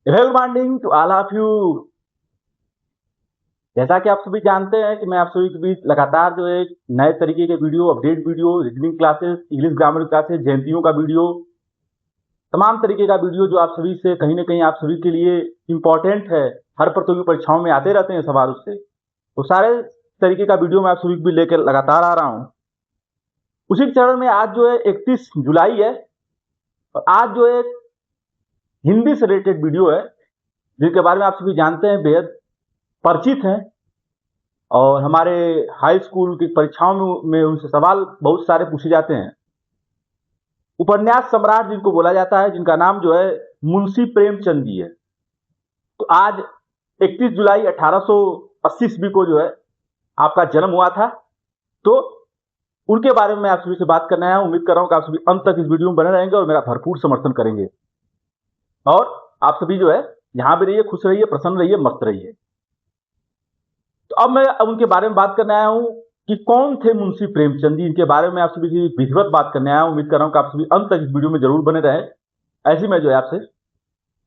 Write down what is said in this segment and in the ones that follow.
Good morning to all of you. जैसा कि आप सभी जानते हैं कि मैं आप सभी के बीच लगातार जो है नए तरीके के video, update video, reasoning classes, English grammar classes, जयंतियों का वीडियो, तमाम तरीके का वीडियो जो आप सभी से कहीं ना कहीं आप सभी के लिए इम्पोर्टेंट है, हर प्रतियोगी परीक्षाओं में आते रहते हैं सवाल उससे, तो सारे तरीके का वीडियो मैं आप सभी को भी लेकर लगातार आ रहा हूँ। उसी चरण में आज जो है 31 जुलाई है और आज जो है हिंदी से रिलेटेड वीडियो है जिनके बारे में आप सभी जानते हैं, बेहद परिचित हैं और हमारे हाई स्कूल की परीक्षाओं में उनसे सवाल बहुत सारे पूछे जाते हैं। उपन्यास सम्राट जिनको बोला जाता है, जिनका नाम जो है मुंशी प्रेमचंद जी है। तो आज 31 जुलाई 1880 ईस्वी को जो है आपका जन्म हुआ था। तो उनके बारे में मैं आप सभी से बात करने आया हूं। उम्मीद कर रहा हूं कि आप सभी अंत तक इस वीडियो में बने रहेंगे और मेरा भरपूर समर्थन करेंगे। और आप सभी जो है यहां भी रहिए, खुश रहिए, प्रसन्न रहिए, मस्त रहिए। तो अब मैं उनके बारे में बात करने आया हूं कि कौन थे मुंशी प्रेमचंद जी। इनके बारे में आप सभी से विधिवत बात करने आया हूं। उम्मीद कर रहा हूं कि आप सभी अंत तक इस वीडियो में जरूर बने रहें, ऐसी मैं जो है आपसे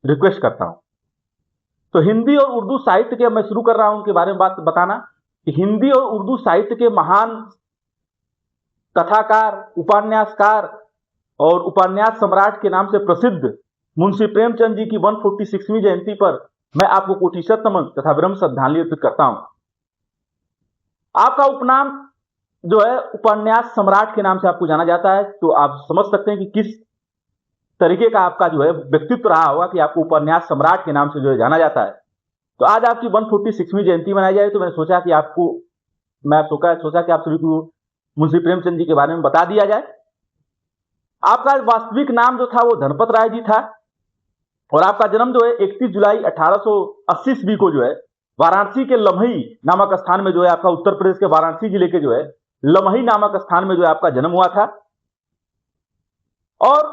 रिक्वेस्ट करता हूं। तो हिंदी और उर्दू साहित्य के मैं शुरू कर रहा हूं उनके बारे में बात बताना कि हिंदी और उर्दू साहित्य के महान कथाकार, उपन्यासकार और उपन्यास सम्राट के नाम से प्रसिद्ध मुंशी प्रेमचंद जी की 146वीं जयंती पर मैं आपको कोटिशत नमन तथा विनम्र श्रद्धांजलि अर्पित करता हूं। आपका उपनाम जो है उपन्यास सम्राट के नाम से आपको जाना जाता है, तो आप समझ सकते हैं कि किस तरीके का आपका जो है व्यक्तित्व रहा होगा कि आपको उपन्यास सम्राट के नाम से जो है जाना जाता है। तो आज आपकी 146वीं जयंती मनाई जाए, तो मैंने सोचा कि सोचा कि आप सभी को मुंशी प्रेमचंद जी के बारे में बता दिया जाए। आपका वास्तविक नाम जो था वो धनपत राय जी था और आपका जन्म जो है 31 जुलाई 1880 ईस्वी को जो है वाराणसी के लम्ही नामक स्थान में जो है आपका उत्तर प्रदेश के वाराणसी जिले के जो है लम्ही नामक स्थान में जो है आपका जन्म हुआ था। और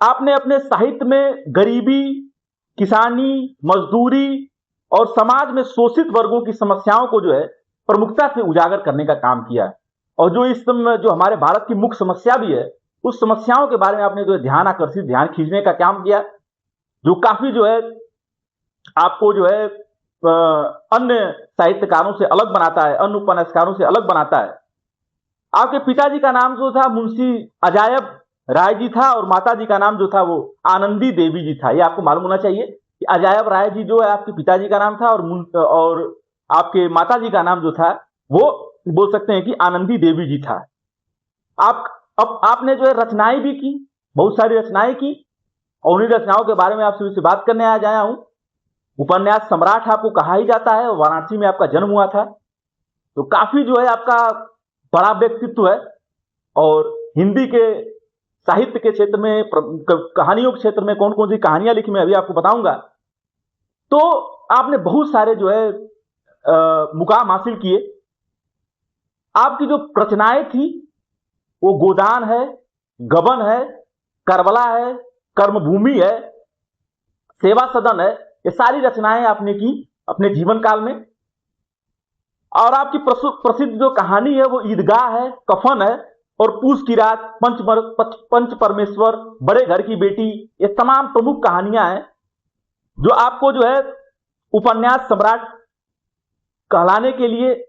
आपने अपने साहित्य में गरीबी, किसानी, मजदूरी और समाज में शोषित वर्गों की समस्याओं को जो है प्रमुखता से उजागर करने का काम किया और जो इस समय जो हमारे भारत की मुख्य समस्या भी है, उस समस्याओं के बारे में आपने जो है ध्यान खींचने का काम किया, जो काफी जो है आपको जो है अन्य साहित्यकारों से अलग बनाता है, अन्य उपन्यासकारों से अलग बनाता है। आपके पिताजी का नाम जो था मुंशी अजायब राय जी था और माता जी का नाम जो था वो आनंदी देवी जी था। ये आपको मालूम होना चाहिए कि अजायब राय जी जो है आपके पिताजी का नाम था और आपके माता जी का नाम जो था वो बोल सकते हैं कि आनंदी देवी जी था। अब आपने जो है रचनाएं भी की, बहुत सारी रचनाएं की और उन्हीं रचनाओं के बारे में आप सभी से बात करने आया हूं। उपन्यास सम्राट आपको कहा ही जाता है और वाराणसी में आपका जन्म हुआ था, तो काफी जो है आपका बड़ा व्यक्तित्व है। और हिंदी के साहित्य के क्षेत्र में, कहानियों के क्षेत्र में कौन कौन सी कहानियां लिखी मैं अभी आपको बताऊंगा। तो आपने बहुत सारे जो है मुकाम हासिल किए। आपकी जो रचनाएं थी वो गोदान है, गबन है, करबला है, कर्मभूमि है, सेवा सदन है, ये सारी रचनाएं आपने की अपने जीवन काल में। और आपकी प्रसिद्ध जो कहानी है वो ईदगाह है, कफन है और पूस की रात, पंच परमेश्वर, बड़े घर की बेटी, ये तमाम प्रमुख कहानियां हैं जो आपको जो है उपन्यास सम्राट कहलाने के लिए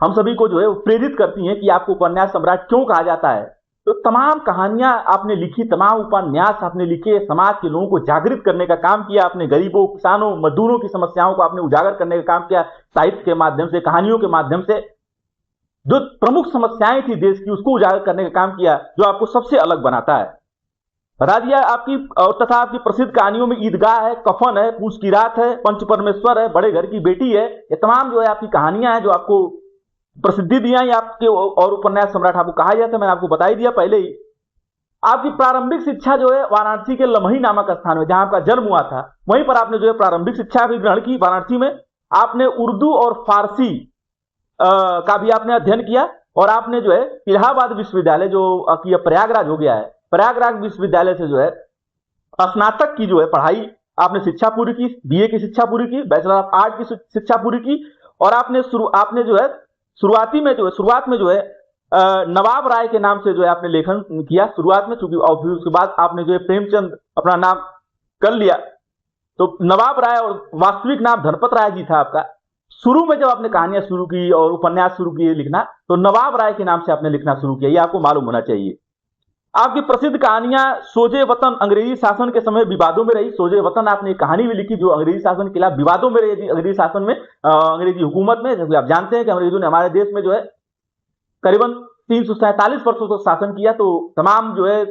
हम सभी को जो है प्रेरित करती हैं कि आपको उपन्यास सम्राट क्यों कहा जाता है। तो तमाम कहानियां आपने लिखी, तमाम उपन्यास आपने लिखे, समाज के लोगों को जागृत करने का काम किया आपने, गरीबों, किसानों, मजदूरों की समस्याओं को आपने उजागर करने का काम किया साहित्य के माध्यम से, कहानियों के माध्यम से। जो प्रमुख समस्याएं थी देश की उसको उजागर करने का काम किया, जो आपको सबसे अलग बनाता है। बता दिया आपकी, और तथा आपकी प्रसिद्ध कहानियों में ईदगाह है, कफन है, पूस की रात है, पंच परमेश्वर है, बड़े घर की बेटी है, ये तमाम जो है आपकी कहानियां हैं जो आपको प्रसिद्धि दिया आपके। और उपन्यास सम्राट आपको कहा जाता है, मैंने आपको बता ही दिया पहले ही। आपकी प्रारंभिक शिक्षा जो है वाराणसी के लम्ही नामक स्थान में जहां आपका जन्म हुआ था, वहीं पर आपने जो है प्रारंभिक शिक्षा भी ग्रहण की। वाराणसी में आपने उर्दू और फारसी का भी आपने अध्ययन किया और आपने जो है इलाहाबाद विश्वविद्यालय जो कि प्रयागराज हो गया है, प्रयागराज विश्वविद्यालय से जो है स्नातक की जो है पढ़ाई आपने शिक्षा पूरी की, बीए की शिक्षा पूरी की, बैचलर ऑफ आर्ट की शिक्षा पूरी की। और आपने जो है शुरुआत में जो है नवाब राय के नाम से जो है आपने लेखन किया शुरुआत में, चूंकि और फिर उसके बाद आपने जो है प्रेमचंद अपना नाम कर लिया। तो नवाब राय और वास्तविक नाम धनपत राय जी था आपका। शुरू में जब आपने कहानियां शुरू की और उपन्यास शुरू किए लिखना, तो नवाब राय के नाम से आपने लिखना शुरू किया, ये आपको मालूम होना चाहिए। आपकी प्रसिद्ध कहानियां सोजे वतन अंग्रेजी शासन के समय विवादों में रही। सोजे वतन आपने एक कहानी भी लिखी जो अंग्रेजी शासन के खिलाफ विवादों में रही, अंग्रेजी शासन में, अंग्रेजी हुकूमत में। जैसे आप जानते हैं कि अंग्रेजों ने हमारे देश में जो है करीबन 347 वर्षों तक शासन किया, तो तमाम जो है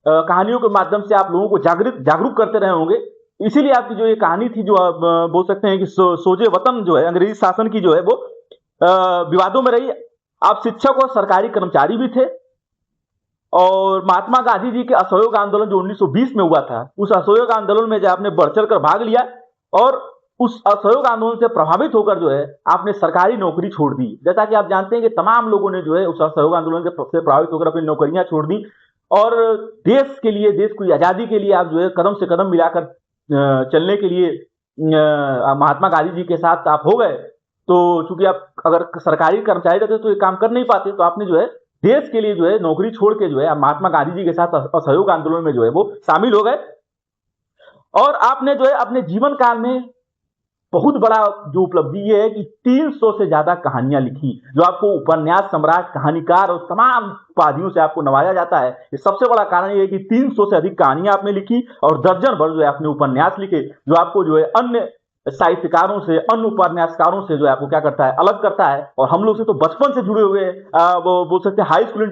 कहानियों के माध्यम से आप लोगों को जागरूक करते रहे होंगे। इसीलिए आपकी जो ये कहानी थी, जो आप बोल सकते हैं कि सोजे वतन जो है अंग्रेजी शासन की, जो है वो विवादों में रही। आप शिक्षक और सरकारी कर्मचारी भी थे, और महात्मा गांधी जी के असहयोग आंदोलन जो 1920 में हुआ था, उस असहयोग आंदोलन में जो आपने बढ़ चढ़ कर भाग लिया, और उस असहयोग आंदोलन से प्रभावित होकर जो है आपने सरकारी नौकरी छोड़ दी। जैसा कि आप जानते हैं कि तमाम लोगों ने जो है उस असहयोग आंदोलन से प्रभावित होकर अपनी नौकरियां छोड़ दी, और देश के लिए, देश की आजादी के लिए आप जो है कदम से कदम मिलाकर चलने के लिए महात्मा गांधी जी के साथ आप हो गए। तो चूंकि आप अगर सरकारी कर्मचारी रहते तो ये काम कर नहीं पाते, तो आपने जो है देश के लिए जो है नौकरी छोड़ के जो है महात्मा गांधी जी के साथ असहयोग आंदोलन में जो है वो शामिल हो गए। और आपने जो है अपने जीवन काल में बहुत बड़ा जो उपलब्धि ये है कि 300 से ज्यादा कहानियां लिखी, जो आपको उपन्यास सम्राट, कहानीकार और तमाम उपाधियों से आपको नवाजा जाता है। ये सबसे बड़ा कारण ये है कि 300 से अधिक कहानियां आपने लिखी, और दर्जन भर जो है आपने उपन्यास लिखे, जो आपको जो है अन्य साहित्यकारों से, अन्य उपन्यासकारों से जो है आपको क्या करता है, अलग करता है। और हम लोग से तो बचपन से जुड़े हुए वो बोल सकते हैं, हाई स्कूल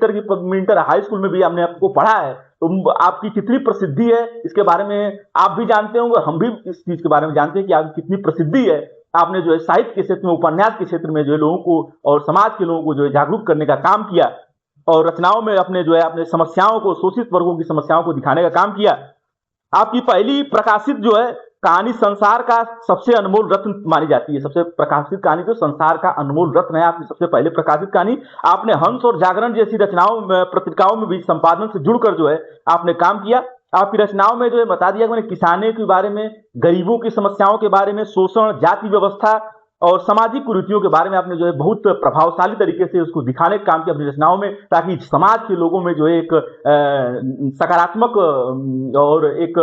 हाई स्कूल में भी हमने आपको पढ़ा है, तो आपकी कितनी प्रसिद्धि है इसके बारे में आप भी जानते होंगे, हम भी इस चीज के बारे में जानते हैं कि आपकी कितनी प्रसिद्धि है। आपने जो है साहित्य के क्षेत्र में, उपन्यास के क्षेत्र में जो है लोगों को और समाज के लोगों को जो है जागरूक करने का काम किया, और रचनाओं में अपने जो है अपने समस्याओं को, शोषित वर्गों की समस्याओं को दिखाने का काम किया। आपकी पहली प्रकाशित जो है कहानी संसार का सबसे अनमोल रत्न मानी जाती है। सबसे प्रकाशित कहानी जो संसार का अनमोल रत्न है, आपकी सबसे पहले प्रकाशित कहानी। आपने हंस और जागरण जैसी रचनाओं में, पत्रिकाओं में भी संपादन से जुड़कर जो है आपने काम किया। आपकी रचनाओं में जो है बता दिया मैंने, किसानों के बारे में, गरीबों की समस्याओं के बारे में, शोषण, जाति व्यवस्था और सामाजिक कुरीतियों के बारे में आपने जो है बहुत प्रभावशाली तरीके से उसको दिखाने का काम किया अपनी रचनाओं में, ताकि समाज के लोगों में जो है एक सकारात्मक और एक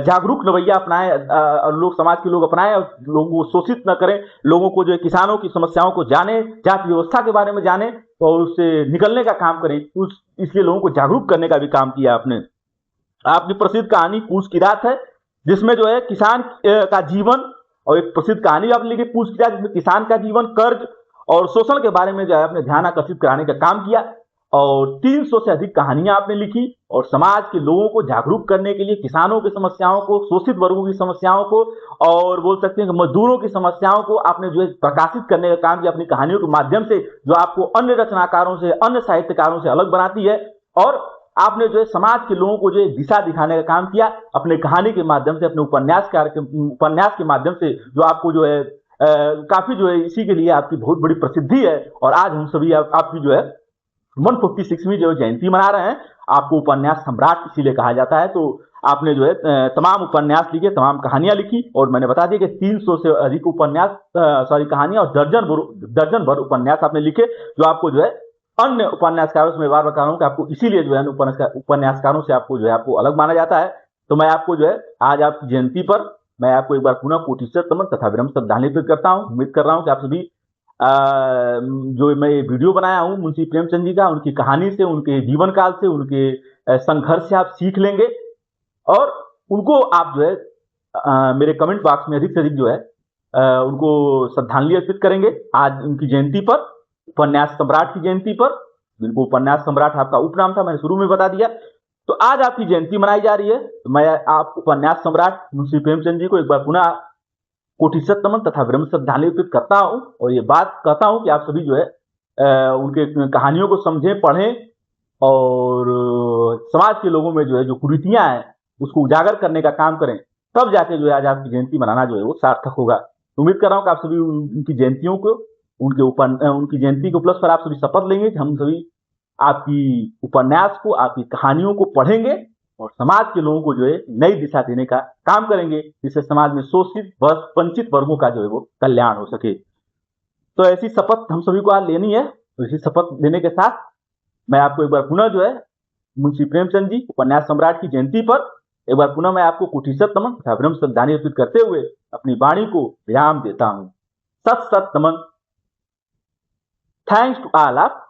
जागरूक रवैया अपनाए, और लोग, समाज के लोग अपनाए, और लोगों को शोषित न करें, लोगों को जो है किसानों की समस्याओं को जाने, जाति व्यवस्था के बारे में जाने और उससे निकलने का काम करें। इसलिए लोगों को जागरूक करने का भी काम किया आपने। आपकी प्रसिद्ध कहानी पूस की रात है, जिसमें जो है किसान का जीवन, और एक प्रसिद्ध कहानी आपने लिखी पूस की रात, जिसमें किसान का जीवन, कर्ज और शोषण के बारे में जो है आपने ध्यान आकर्षित कराने का काम किया। और 300 से अधिक कहानियां आपने लिखी, और समाज के लोगों को जागरूक करने के लिए किसानों की समस्याओं को, शोषित वर्गों की समस्याओं को, और बोल सकते हैं कि मजदूरों की समस्याओं को आपने जो है प्रकाशित करने का काम किया अपनी कहानियों के माध्यम से, जो आपको अन्य रचनाकारों से, अन्य साहित्यकारों से अलग बनाती है। और आपने जो है समाज के लोगों को जो है दिशा दिखाने का काम किया अपने कहानी के माध्यम से, अपने उपन्यास के माध्यम से, जो आपको जो है काफी जो है इसी के लिए आपकी बहुत बड़ी प्रसिद्धि है। और आज हम सभी आपकी जो है 156वीं जो जयंती मना रहे हैं। आपको उपन्यास सम्राट इसीलिए कहा जाता है। तो आपने जो है तमाम उपन्यास लिखे, तमाम कहानियां लिखी, और मैंने बता दिया कि 300 से अधिक उपन्यास, कहानियां, और दर्जन भर उपन्यास आपने लिखे, जो आपको जो है अन्य उपन्यासकारों से, मैं बार बता रहा हूं कि आपको इसीलिए जो है उपन्यासकारों से आपको जो है आपको अलग माना जाता है। तो मैं आपको जो है आज आपकी जयंती पर मैं आपको एक बार पुनः कोटिशत नमन तथा विनम्र श्रद्धांजलि अर्पित करता हूं। उम्मीद कर रहा हूं कि आप सभी जो मैं वीडियो बनाया हूं मुंशी प्रेमचंद जी का, उनकी कहानी से, उनके जीवन काल से, उनके संघर्ष से आप सीख लेंगे, और उनको आप जो है मेरे कमेंट बॉक्स में अधिक से अधिक जो है उनको श्रद्धांजलि अर्पित करेंगे आज उनकी जयंती पर, उपन्यास सम्राट की जयंती पर। जिनको उपन्यास सम्राट आपका उपनाम था, मैंने शुरू में बता दिया। तो आज आपकी जयंती मनाई जा रही है, तो मैं आप उपन्यास सम्राट मुंशी प्रेमचंद जी को एक बार पुनः कोटिशत नमन तथा विनम्र श्रद्धांजलि अर्पित करता हूं, और ये बात कहता हूं कि आप सभी जो है उनके कहानियों को समझें, पढ़ें, और समाज के लोगों में जो है जो कुरीतियां हैं उसको उजागर करने का काम करें, तब जाके जो है आज आपकी जयंती मनाना जो है वो सार्थक होगा। उम्मीद कर रहा हूं कि आप सभी उनकी जयंतियों को, उनकी जयंती के उपलक्ष्य पर आप सभी शपथ लेंगे कि हम सभी आपकी उपन्यास को, आपकी कहानियों को पढ़ेंगे, और समाज के लोगों को जो है नई दिशा देने का काम करेंगे, जिससे समाज में शोषित, वंचित वर्गों का जो है वो कल्याण हो सके। तो ऐसी शपथ हम सभी को आज लेनी है। तो इसी शपथ लेने के साथ मैं आपको एक बार पुनः जो है मुंशी प्रेमचंद जी उपन्यास सम्राट की जयंती पर एक बार पुनः मैं आपको कुटीसत नमन तथा विनम्र श्रद्धांजलि अर्पित करते हुए अपनी वाणी को विराम देता हूं। सत सत नमन। Thanks to all of